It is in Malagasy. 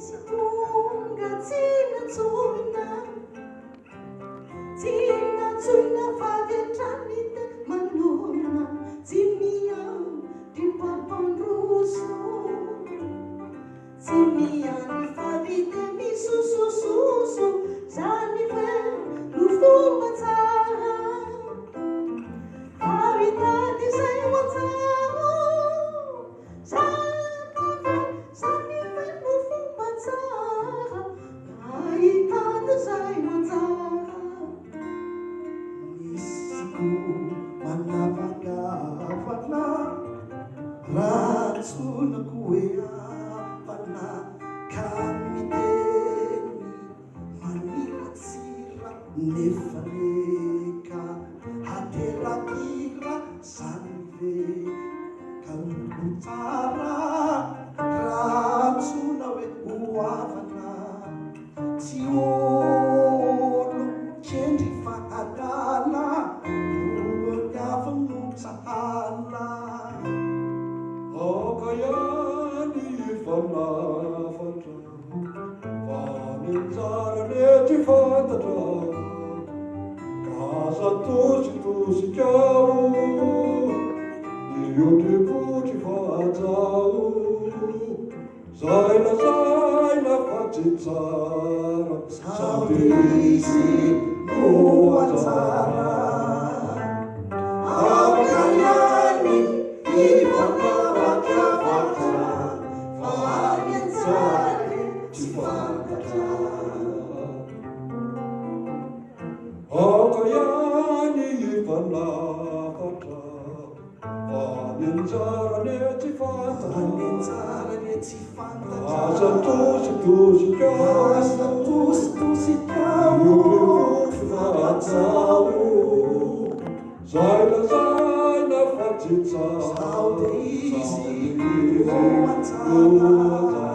Situnga tsinatsoina tsinatsoina favetranyte manona tsy miano ty pampandroso tsy miano favite misosososo zany ve no fomba tsara faritady zay motsara zany ve no fomba tsara ahitady zay motsara misiko manavangavana ratsonako hoe avana ka miteny maniratsira nefa leka haterakira zany ve ka olo tsara ratsona hoe hoavana tsy olo kendry fa adala olo niavano sahala akayany fanafatra famintsarane ty fantatra kasa tositosikao iotepotry fahajao zaina fa tsy tsara sady izy no anjara akayany ifanavakavatra famintsary tsy fantatra akayany ifanafatra famintsarane tsy fantatra asa tositosikao iotepotry fahajao zaina fa tsy tsara Sao de izy no anjara